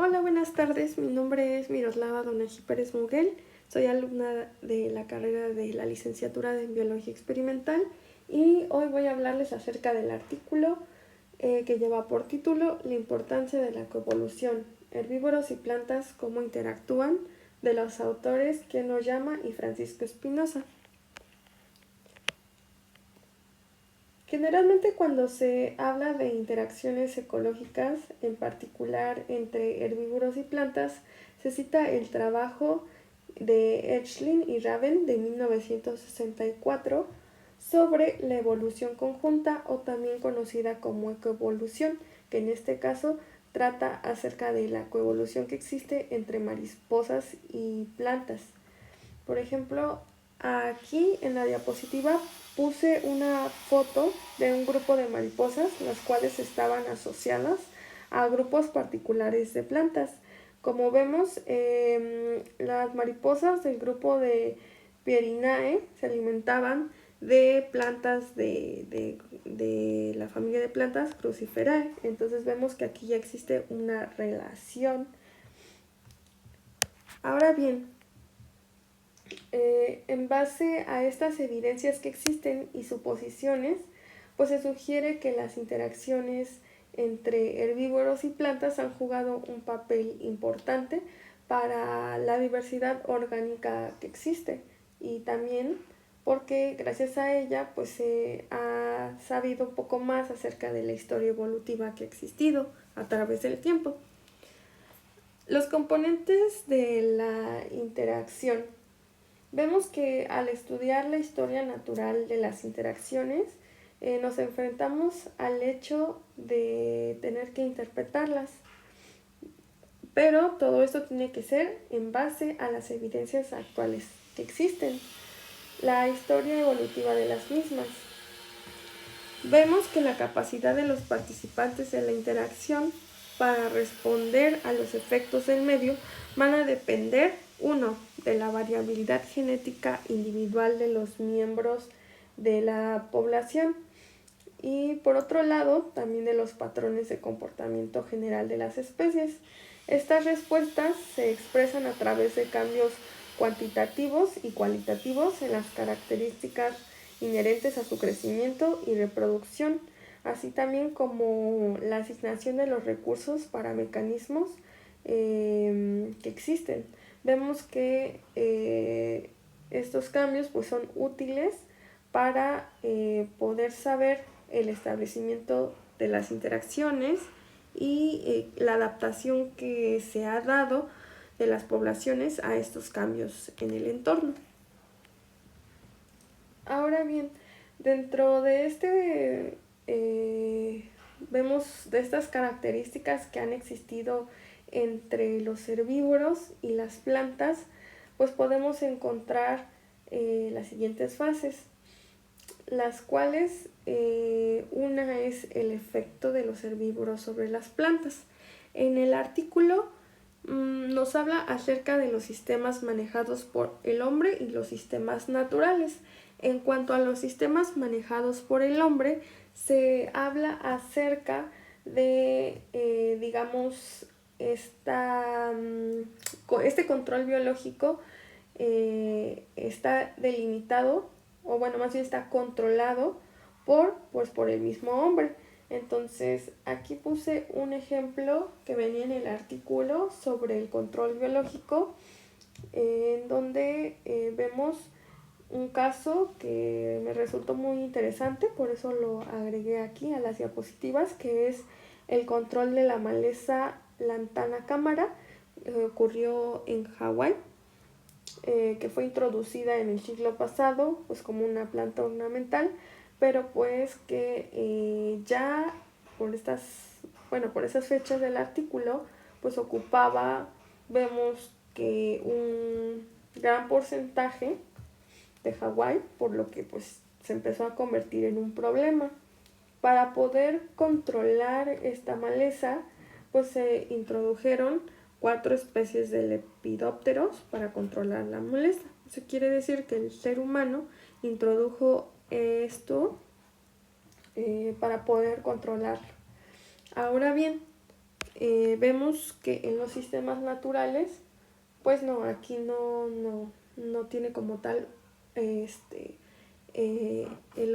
Hola, buenas tardes. Mi nombre es Miroslava Donají Pérez Muguel. Soy alumna de la carrera de la licenciatura en Biología Experimental y hoy voy a hablarles acerca del artículo que lleva por título La importancia de la coevolución, herbívoros y plantas, cómo interactúan, de los autores Ken Oyama y Francisco Espinosa. Generalmente cuando se habla de interacciones ecológicas, en particular entre herbívoros y plantas, se cita el trabajo de Edgelin y Raven de 1964 sobre la evolución conjunta o también conocida como ecoevolución, que en este caso trata acerca de la coevolución que existe entre mariposas y plantas. Por ejemplo, aquí en la diapositiva puse una foto de un grupo de mariposas, las cuales estaban asociadas a grupos particulares de plantas. Como vemos, las mariposas del grupo de Pierinae se alimentaban de plantas de la familia de plantas Cruciferae. Entonces vemos que aquí ya existe una relación. Ahora bien, en base a estas evidencias que existen y suposiciones, pues se sugiere que las interacciones entre herbívoros y plantas han jugado un papel importante para la diversidad orgánica que existe y también porque gracias a ella pues se ha sabido un poco más acerca de la historia evolutiva que ha existido a través del tiempo. Los componentes de la interacción. Vemos que al estudiar la historia natural de las interacciones, nos enfrentamos al hecho de tener que interpretarlas, pero todo esto tiene que ser en base a las evidencias actuales que existen, la historia evolutiva de las mismas. Vemos que la capacidad de los participantes de la interacción para responder a los efectos del medio van a depender, uno, de la variabilidad genética individual de los miembros de la población y por otro lado también de los patrones de comportamiento general de las especies. Estas respuestas se expresan a través de cambios cuantitativos y cualitativos en las características inherentes a su crecimiento y reproducción, así también como la asignación de los recursos para mecanismos que existen. Vemos que estos cambios pues, son útiles para poder saber el establecimiento de las interacciones y la adaptación que se ha dado de las poblaciones a estos cambios en el entorno. Ahora bien, dentro de vemos de estas características que han existido entre los herbívoros y las plantas, pues podemos encontrar las siguientes fases, las cuales una es el efecto de los herbívoros sobre las plantas. En el artículo nos habla acerca de los sistemas manejados por el hombre y los sistemas naturales. En cuanto a los sistemas manejados por el hombre, se habla acerca de, digamos, este control biológico está delimitado, o bueno, más bien está controlado por el mismo hombre. Entonces, aquí puse un ejemplo que venía en el artículo sobre el control biológico, en donde vemos un caso que me resultó muy interesante, por eso lo agregué aquí a las diapositivas, que es el control de la maleza Lantana camara, ocurrió en Hawái, que fue introducida en el siglo pasado pues como una planta ornamental, pero pues que ya por esas fechas del artículo pues ocupaba, vemos que un gran porcentaje de Hawái, por lo que pues se empezó a convertir en un problema. Para poder controlar esta maleza, pues se introdujeron 4 especies de lepidópteros para controlar la maleza. Eso quiere decir que el ser humano introdujo esto para poder controlarlo. Ahora bien, vemos que en los sistemas naturales, pues no, aquí no tiene como tal el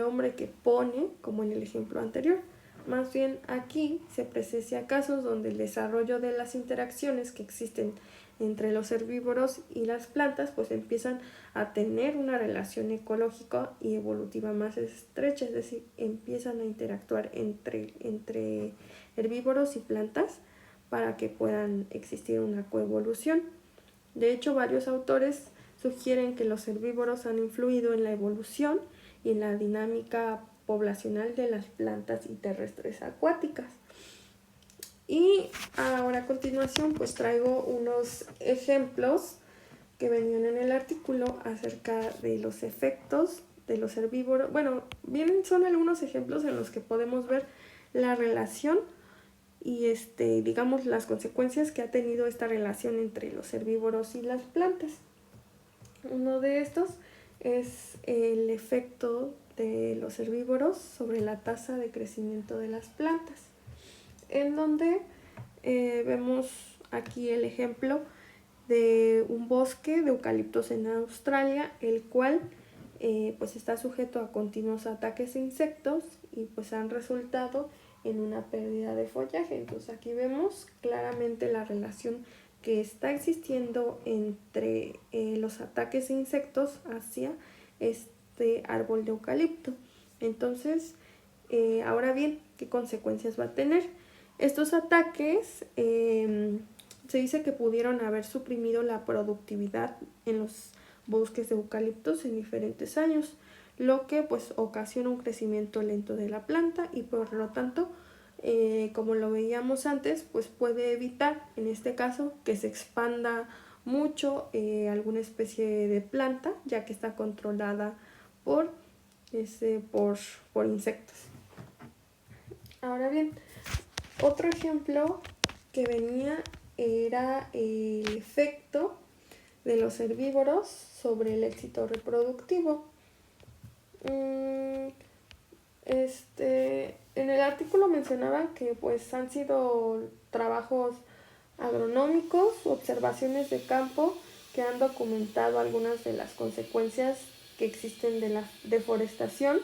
hombre que pone, como en el ejemplo anterior. Más bien aquí se presencia casos donde el desarrollo de las interacciones que existen entre los herbívoros y las plantas pues empiezan a tener una relación ecológica y evolutiva más estrecha, es decir, empiezan a interactuar entre herbívoros y plantas para que puedan existir una coevolución. De hecho, varios autores sugieren que los herbívoros han influido en la evolución y en la dinámica poblacional de las plantas y terrestres acuáticas. Y ahora a continuación pues traigo unos ejemplos que venían en el artículo acerca de los efectos de los herbívoros. Bueno, bien son algunos ejemplos en los que podemos ver la relación y digamos las consecuencias que ha tenido esta relación entre los herbívoros y las plantas. Uno de estos es el efecto de los herbívoros sobre la tasa de crecimiento de las plantas, en donde vemos aquí el ejemplo de un bosque de eucaliptos en Australia, el cual pues está sujeto a continuos ataques de insectos y pues han resultado en una pérdida de follaje. Entonces aquí vemos claramente la relación que está existiendo entre los ataques de insectos hacia este árbol de eucalipto. Entonces, ahora bien, ¿qué consecuencias va a tener? Estos ataques se dice que pudieron haber suprimido la productividad en los bosques de eucaliptos en diferentes años, lo que pues ocasiona un crecimiento lento de la planta y por lo tanto, como lo veíamos antes, pues puede evitar en este caso que se expanda mucho alguna especie de planta, ya que está controlada por insectos. Ahora bien, otro ejemplo que venía era el efecto de los herbívoros sobre el éxito reproductivo. En el artículo mencionaban que pues han sido trabajos agronómicos, observaciones de campo que han documentado algunas de las consecuencias que existen de la deforestación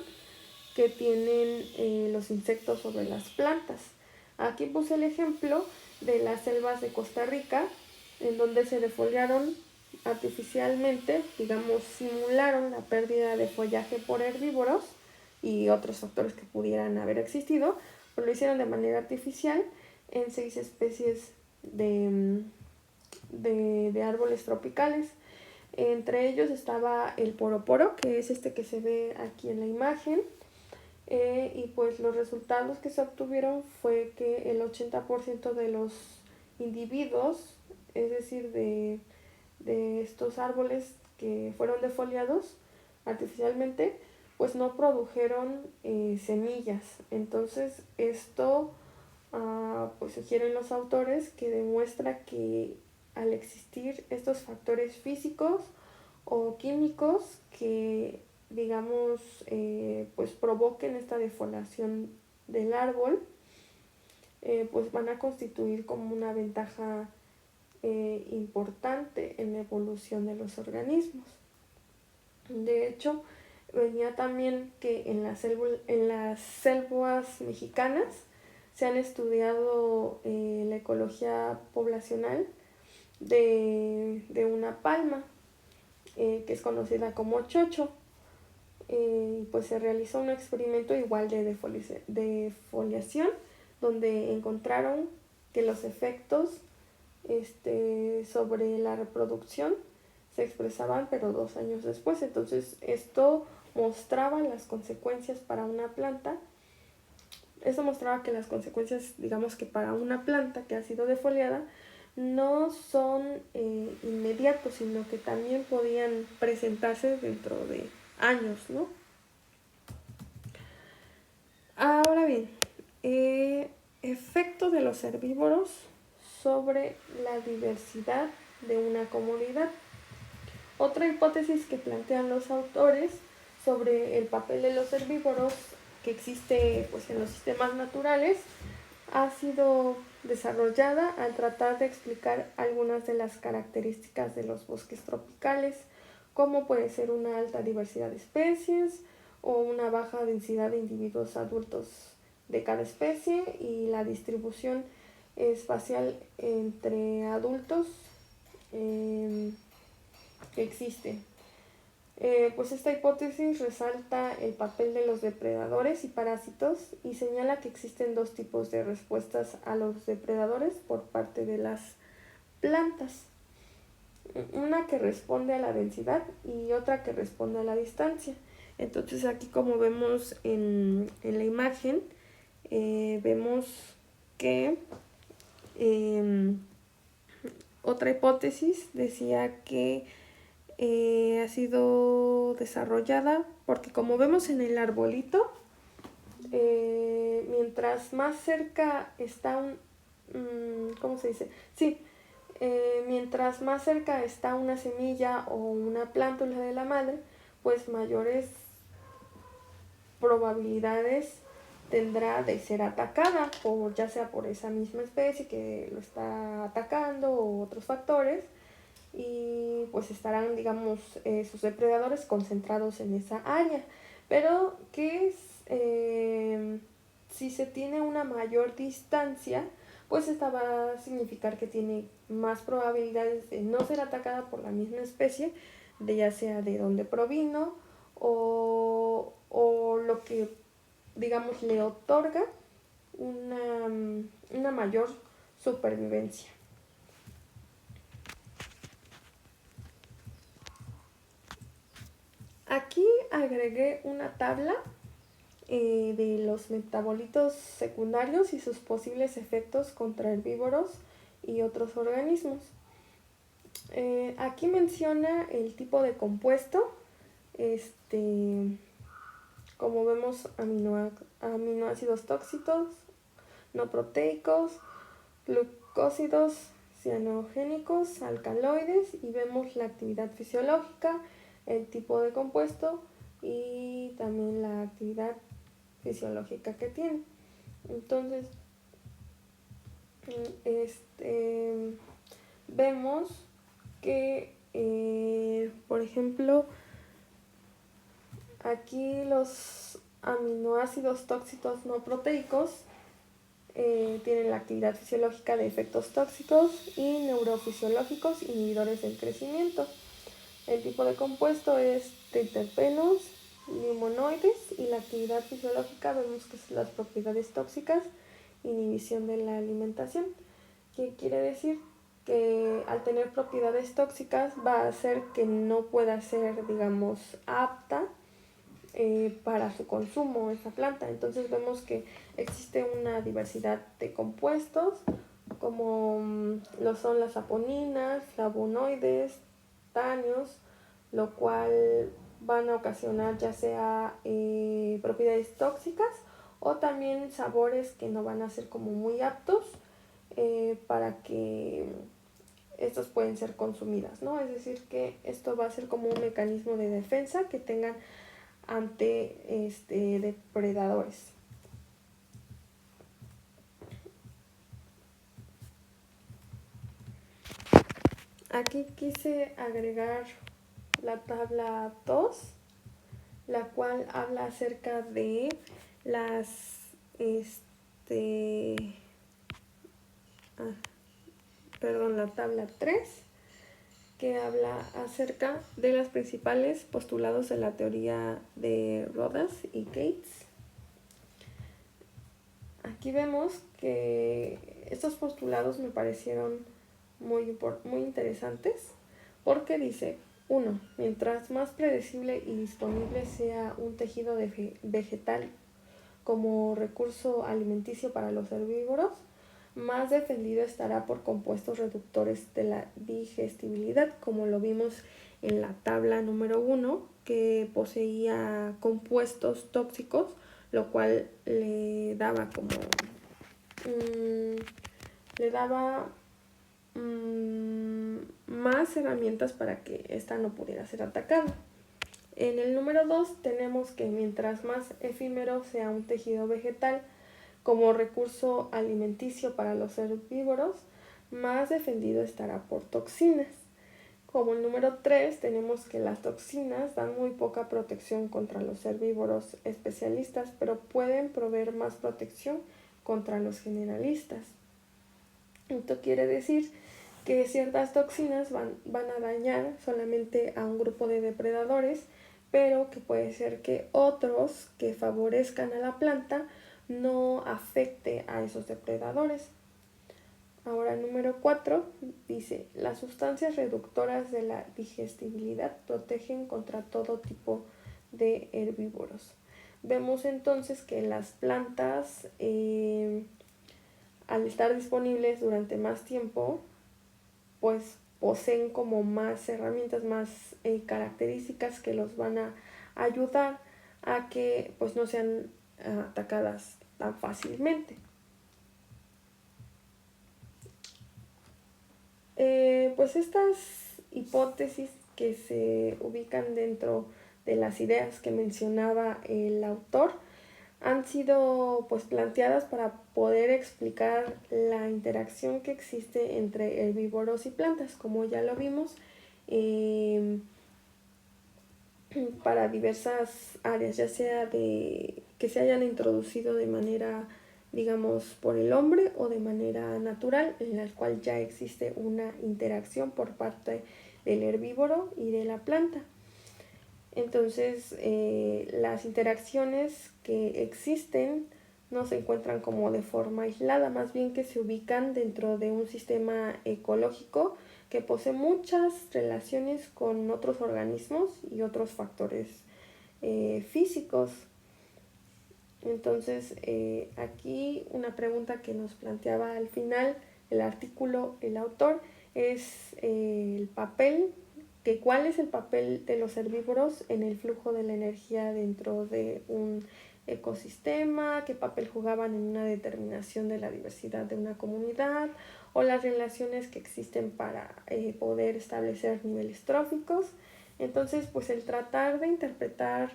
que tienen los insectos sobre las plantas. Aquí puse el ejemplo de las selvas de Costa Rica, en donde se defoliaron artificialmente, digamos, simularon la pérdida de follaje por herbívoros y otros factores que pudieran haber existido, pero lo hicieron de manera artificial en 6 especies de árboles tropicales. Entre ellos estaba el poroporo, que es este que se ve aquí en la imagen, y pues los resultados que se obtuvieron fue que el 80% de los individuos, es decir, de estos árboles que fueron defoliados artificialmente, pues no produjeron semillas. Entonces esto pues sugieren los autores que demuestra que al existir estos factores físicos o químicos que digamos pues provoquen esta defoliación del árbol, pues van a constituir como una ventaja importante en la evolución de los organismos. De hecho, venía también que en las selvas mexicanas se han estudiado la ecología poblacional de una palma que es conocida como chocho. Pues se realizó un experimento igual de defoliación donde encontraron que los efectos sobre la reproducción se expresaban pero 2 años después. Entonces esto mostraba las consecuencias para una planta. Eso mostraba que las consecuencias, digamos que para una planta que ha sido defoliada, no son inmediatos, sino que también podían presentarse dentro de años, ¿no? Ahora bien, efecto de los herbívoros sobre la diversidad de una comunidad. Otra hipótesis que plantean los autores sobre el papel de los herbívoros que existe pues, en los sistemas naturales ha sido desarrollada al tratar de explicar algunas de las características de los bosques tropicales, como puede ser una alta diversidad de especies o una baja densidad de individuos adultos de cada especie y la distribución espacial entre adultos que existen. Pues esta hipótesis resalta el papel de los depredadores y parásitos y señala que existen dos tipos de respuestas a los depredadores por parte de las plantas. Una que responde a la densidad y otra que responde a la distancia. Entonces aquí, como vemos en la imagen, vemos que otra hipótesis decía que ha sido desarrollada porque, como vemos en el arbolito, mientras más cerca está ¿cómo se dice? Sí, mientras más cerca está una semilla o una plántula de la madre, pues mayores probabilidades tendrá de ser atacada, ya sea por esa misma especie que lo está atacando o otros factores, y pues estarán, digamos, sus depredadores concentrados en esa área. Pero que si se tiene una mayor distancia, pues esta va a significar que tiene más probabilidades de no ser atacada por la misma especie, de ya sea de donde provino o lo que, digamos, le otorga una mayor supervivencia. Aquí agregué una tabla de los metabolitos secundarios y sus posibles efectos contra herbívoros y otros organismos. Aquí menciona el tipo de compuesto, como vemos, aminoácidos tóxicos, no proteicos, glucósidos, cianogénicos, alcaloides, y vemos la actividad fisiológica, el tipo de compuesto y también la actividad fisiológica que tiene. Entonces, vemos que, por ejemplo, aquí los aminoácidos tóxicos no proteicos tienen la actividad fisiológica de efectos tóxicos y neurofisiológicos inhibidores del crecimiento. El tipo de compuesto es triterpenos, limonoides, y la actividad fisiológica vemos que son las propiedades tóxicas, inhibición de la alimentación, que quiere decir que al tener propiedades tóxicas va a hacer que no pueda ser, digamos, apta para su consumo esta planta. Entonces vemos que existe una diversidad de compuestos como lo son las saponinas, flavonoides, tánios, lo cual van a ocasionar ya sea propiedades tóxicas o también sabores que no van a ser como muy aptos para que estos pueden ser consumidas, ¿no? Es decir, que esto va a ser como un mecanismo de defensa que tengan ante depredadores. Aquí quise agregar la tabla 2, la cual habla acerca de la tabla 3, que habla acerca de los principales postulados de la teoría de Rodas y Gates. Aquí vemos que estos postulados me parecieron muy interesantes, porque dice: 1. Mientras más predecible y disponible sea un tejido vegetal como recurso alimenticio para los herbívoros, más defendido estará por compuestos reductores de la digestibilidad, como lo vimos en la tabla número 1, que poseía compuestos tóxicos, lo cual le daba más herramientas para que ésta no pudiera ser atacada. En el número 2 tenemos que mientras más efímero sea un tejido vegetal como recurso alimenticio para los herbívoros, más defendido estará por toxinas. Como el número 3 tenemos que las toxinas dan muy poca protección contra los herbívoros especialistas, pero pueden proveer más protección contra los generalistas. Esto quiere decir que ciertas toxinas van a dañar solamente a un grupo de depredadores, pero que puede ser que otros que favorezcan a la planta no afecte a esos depredadores. Ahora, el número 4 dice, las sustancias reductoras de la digestibilidad protegen contra todo tipo de herbívoros. Vemos entonces que las plantas, al estar disponibles durante más tiempo, pues poseen como más herramientas, más características que los van a ayudar a que pues no sean atacadas tan fácilmente. Pues estas hipótesis que se ubican dentro de las ideas que mencionaba el autor han sido pues planteadas para poder explicar la interacción que existe entre herbívoros y plantas, como ya lo vimos, para diversas áreas, ya sea de que se hayan introducido de manera, digamos, por el hombre o de manera natural, en la cual ya existe una interacción por parte del herbívoro y de la planta. Entonces, las interacciones que existen no se encuentran como de forma aislada, más bien que se ubican dentro de un sistema ecológico que posee muchas relaciones con otros organismos y otros factores físicos. Entonces, aquí una pregunta que nos planteaba al final el artículo, el autor, es el papel, que cuál es el papel de los herbívoros en el flujo de la energía dentro de un ecosistema, qué papel jugaban en una determinación de la diversidad de una comunidad, o las relaciones que existen para poder establecer niveles tróficos. Entonces, pues el tratar de interpretar,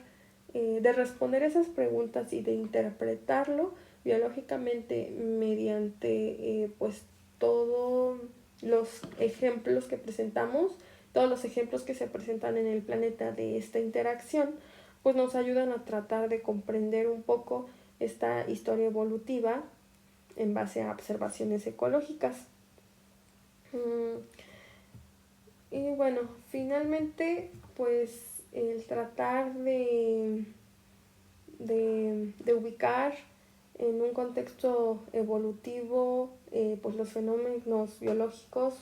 de responder esas preguntas y de interpretarlo biológicamente mediante pues todos los ejemplos que presentamos, todos los ejemplos que se presentan en el planeta de esta interacción, pues nos ayudan a tratar de comprender un poco esta historia evolutiva en base a observaciones ecológicas. Y bueno, finalmente, pues el tratar de ubicar en un contexto evolutivo pues los fenómenos biológicos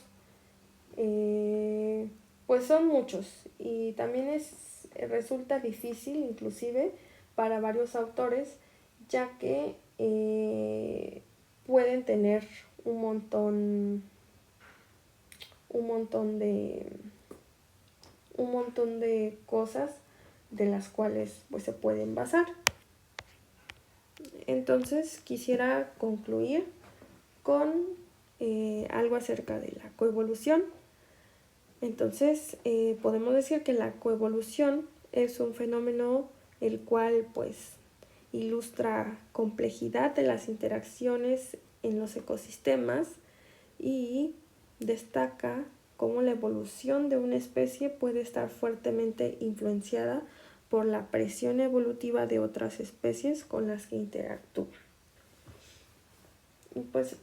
pues son muchos y también resulta difícil inclusive para varios autores, ya que pueden tener un montón de cosas de las cuales pues se pueden basar. Entonces quisiera concluir con algo acerca de la coevolución. Entonces podemos decir que la coevolución es un fenómeno el cual pues ilustra complejidad de las interacciones en los ecosistemas y destaca cómo la evolución de una especie puede estar fuertemente influenciada por la presión evolutiva de otras especies con las que interactúa. Y pues